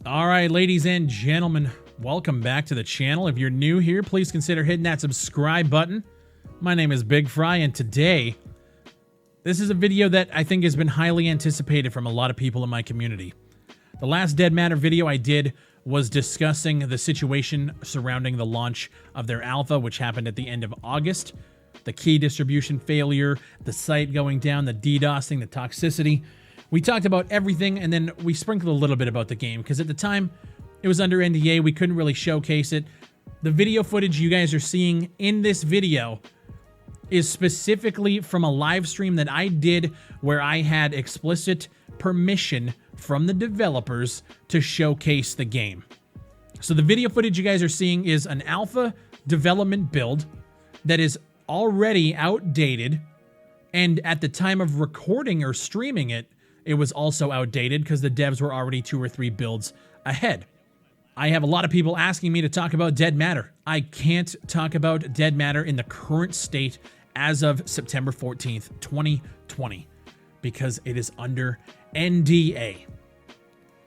All right, ladies and gentlemen, welcome back to the channel. If you're new here, please consider hitting that subscribe button. My name is Big Fry, and today, this is a video that I think has been highly anticipated from a lot of people in my community. The last Dead Matter video I did was discussing the situation surrounding the launch of their alpha, which happened at the end of August. The key distribution failure, the site going down, the DDoSing, the toxicity. We talked about everything, and then we sprinkled a little bit about the game, because at the time, it was under NDA, we couldn't really showcase it. The video footage you guys are seeing in this video is specifically from a live stream that I did where I had explicit permission from the developers to showcase the game. So the video footage you guys are seeing is an alpha development build that is already outdated, and at the time of recording or streaming it, it was also outdated because the devs were already 2 or 3 builds ahead. I have a lot of people asking me to talk about Dead Matter. I can't talk about Dead Matter in the current state as of September 14th, 2020, because it is under NDA.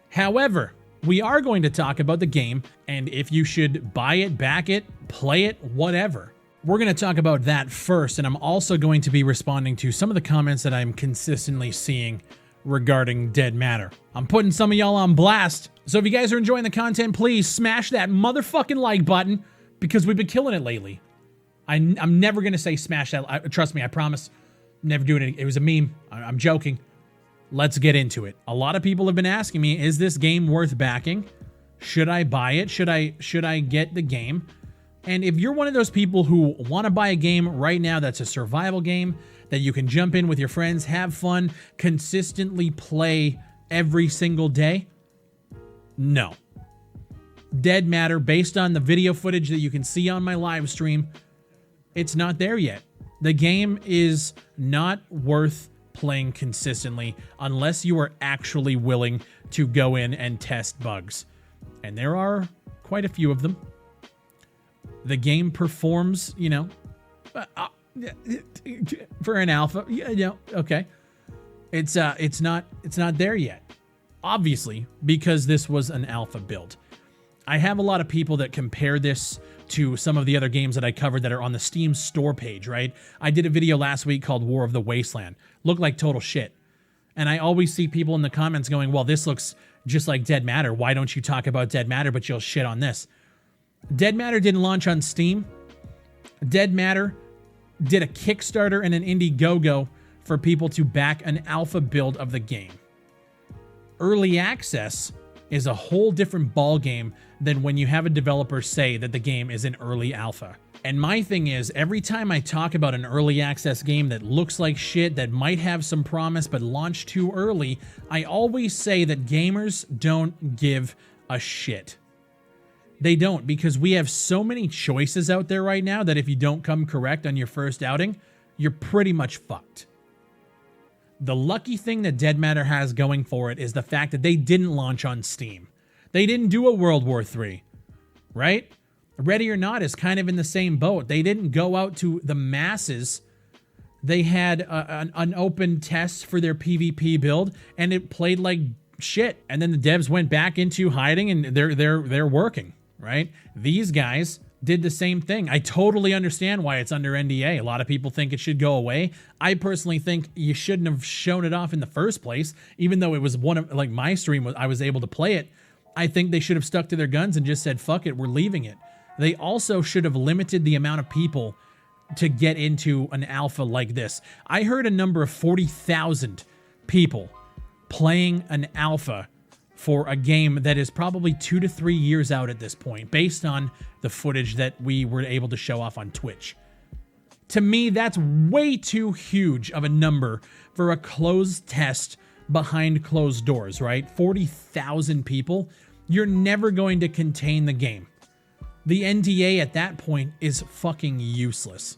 However, we are going to talk about the game and if you should buy it, back it, play it, whatever. We're going to talk about that first, and I'm also going to be responding to some of the comments that I'm consistently seeing regarding Dead Matter. I'm putting some of y'all on blast, so if you guys are enjoying the content, please smash that motherfucking like button, because we've been killing it lately. I'm never going to say smash that. Trust me, I promise. Never doing it. It was a meme. I'm joking. Let's get into it. A lot of people have been asking me, is this game worth backing? Should I buy it? Should I get the game? And if you're one of those people who want to buy a game right now that's a survival game, that you can jump in with your friends, have fun, consistently play every single day, no. Dead Matter, based on the video footage that you can see on my live stream, it's not there yet. The game is not worth playing consistently unless you are actually willing to go in and test bugs. And there are quite a few of them. The game performs, for an alpha, okay. It's not there yet. Obviously, because this was an alpha build. I have a lot of people that compare this to some of the other games that I covered that are on the Steam store page, right? I did a video last week called War of the Wasteland. Looked like total shit. And I always see people in the comments going, well, this looks just like Dead Matter. Why don't you talk about Dead Matter, but you'll shit on this? Dead Matter didn't launch on Steam. Dead Matter did a Kickstarter and an Indiegogo for people to back an alpha build of the game. Early access is a whole different ballgame than when you have a developer say that the game is in early alpha. And my thing is, every time I talk about an early access game that looks like shit, that might have some promise but launched too early, I always say that gamers don't give a shit. They don't, because we have so many choices out there right now that if you don't come correct on your first outing, you're pretty much fucked. The lucky thing that Dead Matter has going for it is the fact that they didn't launch on Steam. They didn't do a World War III, right? Ready or Not is kind of in the same boat. They didn't go out to the masses. They had an open test for their PvP build, and it played like shit. And then the devs went back into hiding, and they're working. Right? These guys did the same thing. I totally understand why it's under NDA. A lot of people think it should go away. I personally think you shouldn't have shown it off in the first place, even though it was one of, like, my stream, I was able to play it. I think they should have stuck to their guns and just said, fuck it, we're leaving it. They also should have limited the amount of people to get into an alpha like this. I heard a number of 40,000 people playing an alpha for a game that is probably 2 to 3 years out at this point, based on the footage that we were able to show off on Twitch. To me, that's way too huge of a number for a closed test behind closed doors, right? 40,000 people. You're never going to contain the game. The NDA at that point is fucking useless.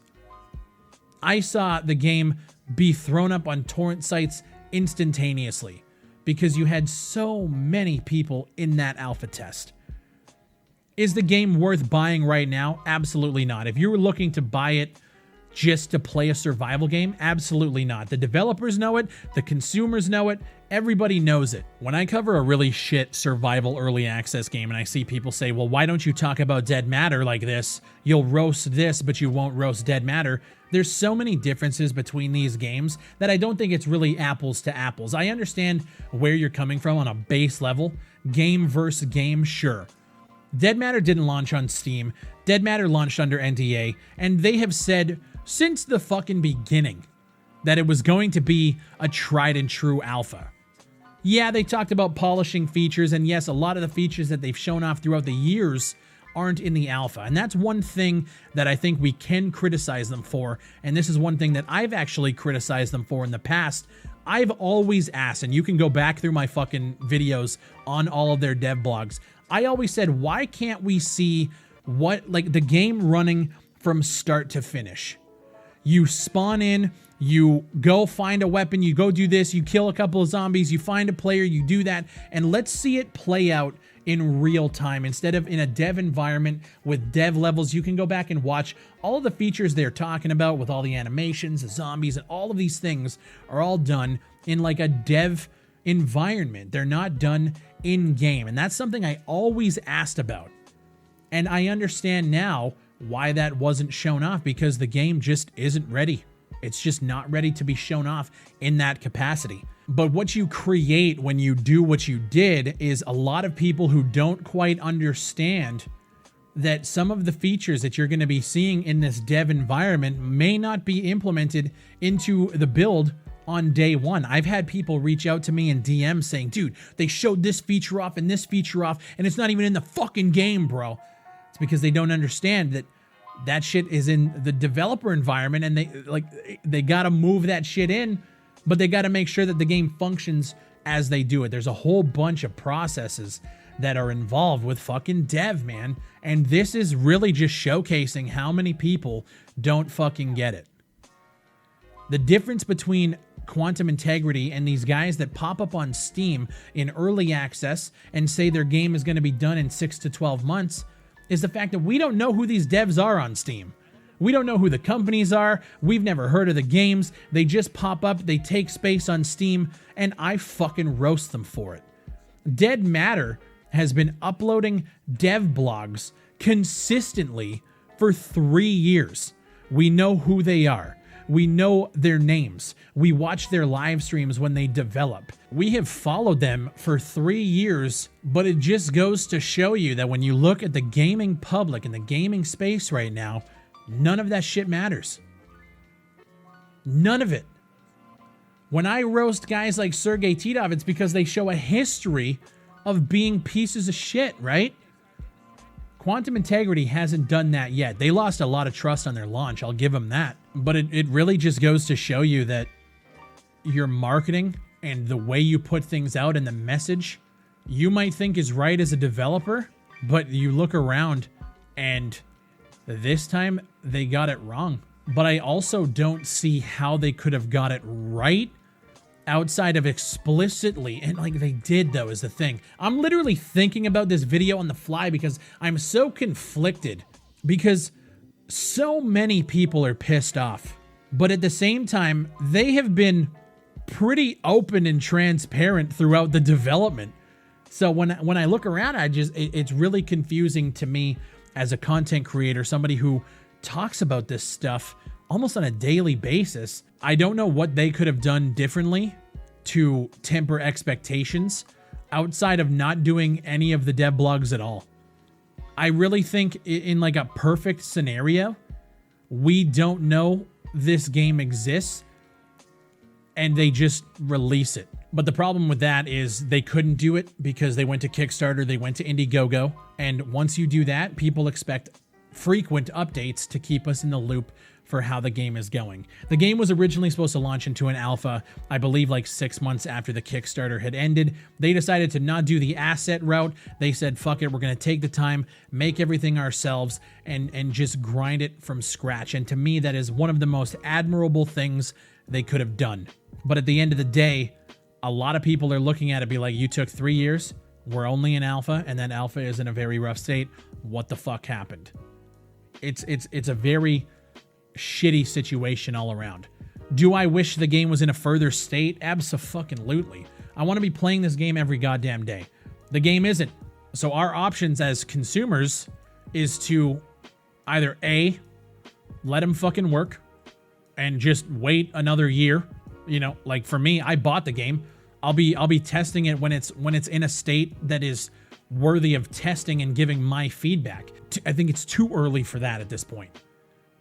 I saw the game be thrown up on torrent sites instantaneously, because you had so many people in that alpha test. Is the game worth buying right now? Absolutely not. If you were looking to buy it just to play a survival game? Absolutely not. The developers know it, the consumers know it, everybody knows it. When I cover a really shit survival early access game and I see people say, well, why don't you talk about Dead Matter like this? You'll roast this, but you won't roast Dead Matter. There's so many differences between these games that I don't think it's really apples to apples. I understand where you're coming from on a base level. Game versus game, sure. Dead Matter didn't launch on Steam. Dead Matter launched under NDA, and they have said since the fucking beginning that it was going to be a tried and true alpha. Yeah, they talked about polishing features, and yes, a lot of the features that they've shown off throughout the years aren't in the alpha. And that's one thing that I think we can criticize them for, and this is one thing that I've actually criticized them for in the past. I've always asked, and you can go back through my fucking videos on all of their dev blogs, I always said, why can't we see the game running from start to finish? You spawn in, you go find a weapon, you go do this, you kill a couple of zombies, you find a player, you do that, and let's see it play out in real time instead of in a dev environment with dev levels. You can go back and watch all of the features they're talking about with all the animations, the zombies, and all of these things are all done in like a dev environment. They're not done in game, and that's something I always asked about. And I understand now why that wasn't shown off, because the game just isn't ready. It's just not ready to be shown off in that capacity. But what you create when you do what you did is a lot of people who don't quite understand that some of the features that you're going to be seeing in this dev environment may not be implemented into the build on day one. I've had people reach out to me in DM saying, dude, they showed this feature off and this feature off, and it's not even in the fucking game, bro. It's because they don't understand that that shit is in the developer environment, and they got to move that shit in, but they got to make sure that the game functions as they do it. There's a whole bunch of processes that are involved with fucking dev, man. And this is really just showcasing how many people don't fucking get it. The difference between Quantum Integrity and these guys that pop up on Steam in early access and say their game is going to be done in 6 to 12 months is the fact that we don't know who these devs are on Steam. We don't know who the companies are. We've never heard of the games. They just pop up, they take space on Steam, and I fucking roast them for it. Dead Matter has been uploading dev blogs consistently for 3 years. We know who they are. We know their names. We watch their live streams when they develop. We have followed them for 3 years, but it just goes to show you that when you look at the gaming public and the gaming space right now, none of that shit matters. None of it. When I roast guys like Sergey Titov, it's because they show a history of being pieces of shit, right? Quantum Integrity hasn't done that yet. They lost a lot of trust on their launch, I'll give them that. But it really just goes to show you that your marketing and the way you put things out and the message you might think is right as a developer, but you look around and this time they got it wrong. But I also don't see how they could have got it right outside of explicitly, and like they did though is the thing. I'm literally thinking about this video on the fly because I'm so conflicted, because so many people are pissed off, but at the same time they have been pretty open and transparent throughout the development. So when I look around, it's really confusing to me as a content creator, somebody who talks about this stuff almost on a daily basis. I don't know what they could have done differently to temper expectations outside of not doing any of the dev blogs at all. I really think in like a perfect scenario, we don't know this game exists and they just release it. But the problem with that is they couldn't do it because they went to Kickstarter, they went to Indiegogo, and once you do that, people expect frequent updates to keep us in the loop for how the game is going. The game was originally supposed to launch into an alpha, I believe like 6 months after the Kickstarter had ended. They decided to not do the asset route. They said, fuck it, we're going to take the time, make everything ourselves, and just grind it from scratch. And to me, that is one of the most admirable things they could have done. But at the end of the day, a lot of people are looking at it be like, you took 3 years, we're only in alpha, and that alpha is in a very rough state. What the fuck happened? It's a very shitty situation all around. Do I wish the game was in a further state? Abso-fucking-lutely. I want to be playing this game every goddamn day. The game isn't. So our options as consumers is to either A, let them fucking work and just wait another year. You know, like for me, I bought the game. I'll be testing it when it's in a state that is worthy of testing and giving my feedback. I think it's too early for that at this point,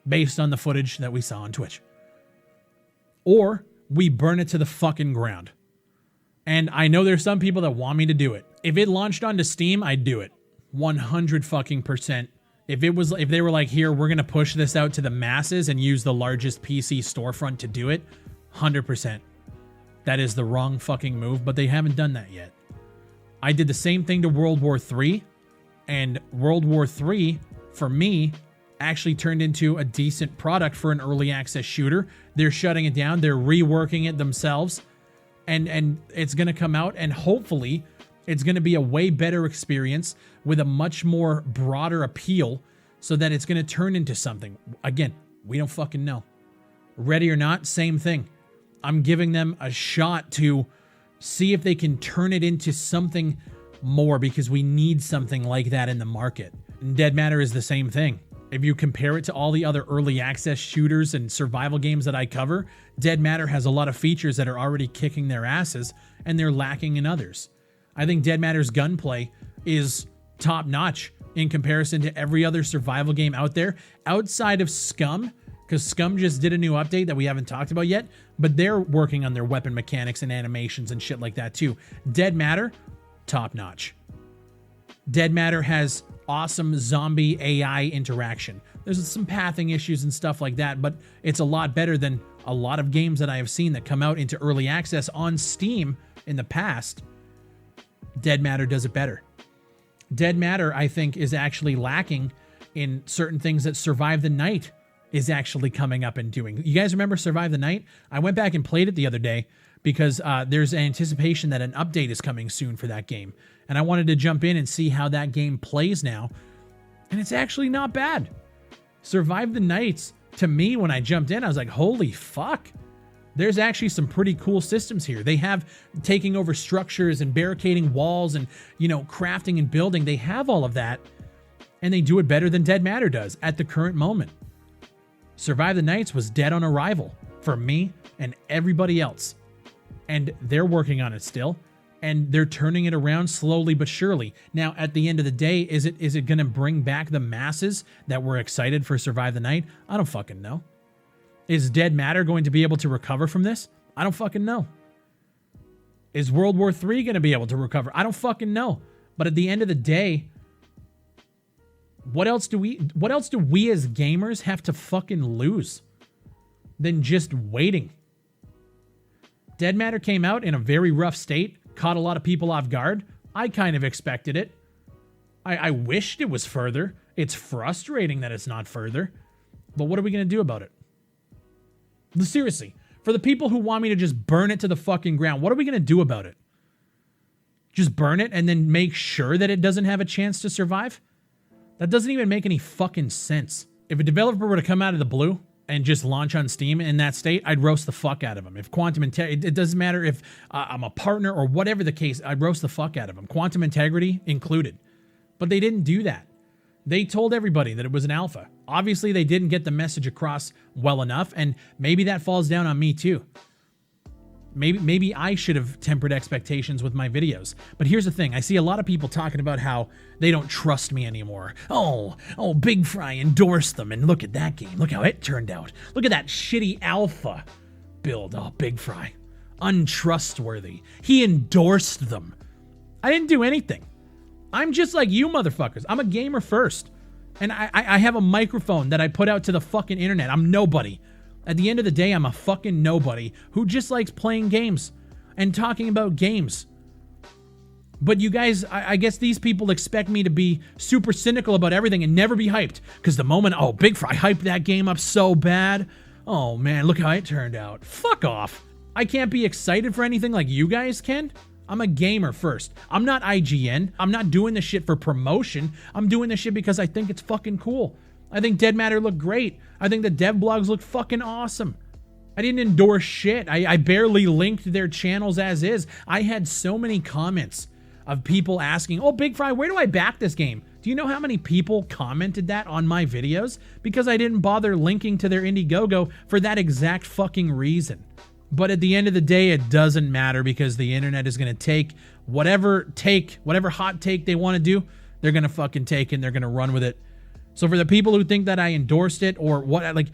based on the footage that we saw on Twitch. Or we burn it to the fucking ground. And I know there's some people that want me to do it. If it launched onto Steam, I'd do it. 100 fucking %. If they were like, here, we're gonna push this out to the masses and use the largest PC storefront to do it, 100%. That is the wrong fucking move, but they haven't done that yet. I did the same thing to World War III, and World War III, for me, actually turned into a decent product for an early access shooter. They're shutting it down. They're reworking it themselves, and it's going to come out, and hopefully it's going to be a way better experience with a much more broader appeal so that it's going to turn into something. Again, we don't fucking know. Ready or not, same thing. I'm giving them a shot to see if they can turn it into something more, because we need something like that in the market. And Dead Matter is the same thing. If you compare it to all the other early access shooters and survival games that I cover, Dead Matter has a lot of features that are already kicking their asses, and they're lacking in others. I think Dead Matter's gunplay is top notch in comparison to every other survival game out there outside of Scum, because Scum just did a new update that we haven't talked about yet, but they're working on their weapon mechanics and animations and shit like that too. Dead Matter, top notch. Dead Matter has awesome zombie AI interaction. There's some pathing issues and stuff like that, but it's a lot better than a lot of games that I have seen that come out into early access on Steam in the past. Dead Matter does it better. Dead Matter, I think, is actually lacking in certain things that Survive the Night is actually coming up and doing. You guys remember Survive the Night? I went back and played it the other day because there's anticipation that an update is coming soon for that game. And I wanted to jump in and see how that game plays now. And it's actually not bad. Survive the Nights, to me, when I jumped in, I was like, holy fuck. There's actually some pretty cool systems here. They have taking over structures and barricading walls and, you know, crafting and building. They have all of that. And they do it better than Dead Matter does at the current moment. Survive the Nights was dead on arrival for me and everybody else. And they're working on it still. And they're turning it around slowly but surely. Now, at the end of the day, is it going to bring back the masses that were excited for Survive the Night? I don't fucking know. Is Dead Matter going to be able to recover from this? I don't fucking know. Is World War III going to be able to recover? I don't fucking know. But at the end of the day, what else do we as gamers have to fucking lose than just waiting? Dead Matter came out in a very rough state, caught a lot of people off guard. I kind of expected it. I wished it was further. It's frustrating that it's not further. But what are we going to do about it? Seriously, for the people who want me to just burn it to the fucking ground, what are we going to do about it? Just burn it and then make sure that it doesn't have a chance to survive? That doesn't even make any fucking sense. If a developer were to come out of the blue and just launch on Steam in that state, I'd roast the fuck out of them. If Quantum Integrity, it doesn't matter if I'm a partner or whatever the case, I'd roast the fuck out of them. Quantum Integrity included. But they didn't do that. They told everybody that it was an alpha. Obviously, they didn't get the message across well enough, and maybe that falls down on me too. Maybe I should have tempered expectations with my videos. But here's the thing. I see a lot of people talking about how they don't trust me anymore. Oh, Big Fry endorsed them, and look at that game. Look how it turned out. Look at that shitty alpha build. Oh, Big Fry. Untrustworthy. He endorsed them. I didn't do anything. I'm just like you motherfuckers. I'm a gamer first. And I have a microphone that I put out to the fucking internet. I'm nobody. At the end of the day, I'm a fucking nobody who just likes playing games and talking about games. But you guys, I guess these people expect me to be super cynical about everything and never be hyped. Because the moment, Big Fry hyped that game up so bad. Oh man, look how it turned out. Fuck off. I can't be excited for anything like you guys can. I'm a gamer first. I'm not IGN. I'm not doing this shit for promotion. I'm doing this shit because I think it's fucking cool. I think Dead Matter looked great. I think the dev blogs look fucking awesome. I didn't endorse shit. I barely linked their channels as is. I had so many comments of people asking, oh, Big Fry, where do I back this game? Do you know how many people commented that on my videos? Because I didn't bother linking to their Indiegogo for that exact fucking reason. But at the end of the day, it doesn't matter because the internet is going to take whatever hot take they want to do, they're going to fucking take and they're going to run with it. So for the people who think that I endorsed it or what, like,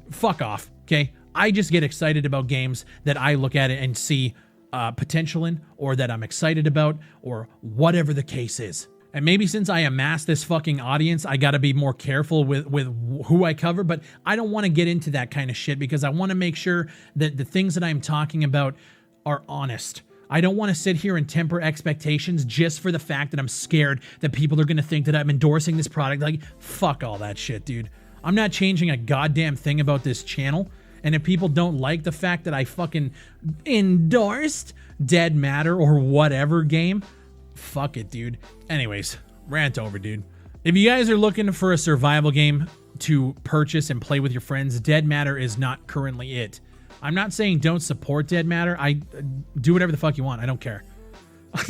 fuck off, okay? I just get excited about games that I look at it and see potential in, or that I'm excited about, or whatever the case is. And maybe since I amassed this fucking audience, I gotta be more careful with who I cover, but I don't want to get into that kind of shit because I want to make sure that the things that I'm talking about are honest. I don't want to sit here and temper expectations just for the fact that I'm scared that people are going to think that I'm endorsing this product. Like, fuck all that shit, dude. I'm not changing a goddamn thing about this channel. And if people don't like the fact that I fucking endorsed Dead Matter or whatever game, fuck it, dude. Anyways, rant over, dude. If you guys are looking for a survival game to purchase and play with your friends, Dead Matter is not currently it. I'm not saying don't support Dead Matter. I do whatever the fuck you want. I don't care.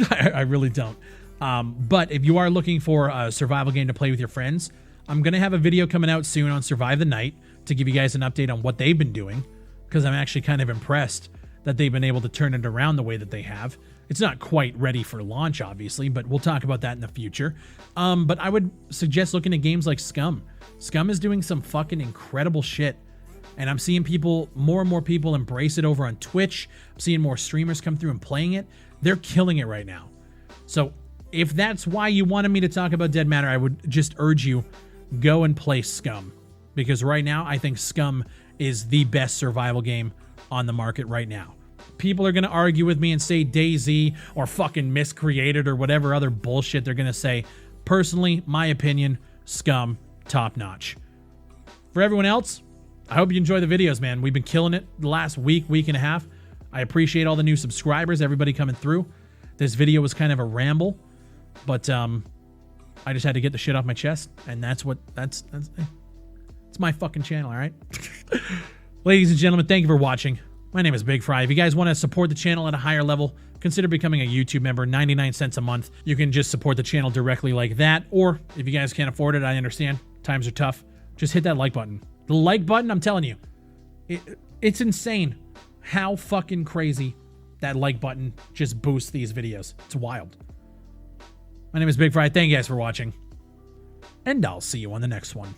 I really don't. But if you are looking for a survival game to play with your friends, I'm going to have a video coming out soon on Survive the Night to give you guys an update on what they've been doing, because I'm actually kind of impressed that they've been able to turn it around the way that they have. It's not quite ready for launch, obviously, but we'll talk about that in the future. But I would suggest looking at games like Scum. Scum is doing some fucking incredible shit. And I'm seeing people, more and more people embrace it over on Twitch. I'm seeing more streamers come through and playing it. They're killing it right now. So if that's why you wanted me to talk about Dead Matter, I would just urge you, go and play Scum. Because right now, I think Scum is the best survival game on the market right now. People are going to argue with me and say DayZ or fucking Miscreated or whatever other bullshit they're going to say. Personally, my opinion, Scum, top notch. For everyone else, I hope you enjoy the videos, man. We've been killing it the last week and a half. I appreciate all the new subscribers, everybody coming through. This video was kind of a ramble, but I just had to get the shit off my chest, and that's it's my fucking channel, all right? Ladies and gentlemen, thank you for watching. My name is Big Fry. If you guys want to support the channel at a higher level, consider becoming a YouTube member, 99 cents a month. You can just support the channel directly like that, or if you guys can't afford it, I understand. Times are tough. Just hit that like button. The like button, I'm telling you, it's insane how fucking crazy that like button just boosts these videos. It's wild. My name is Big Fry. Thank you guys for watching, and I'll see you on the next one.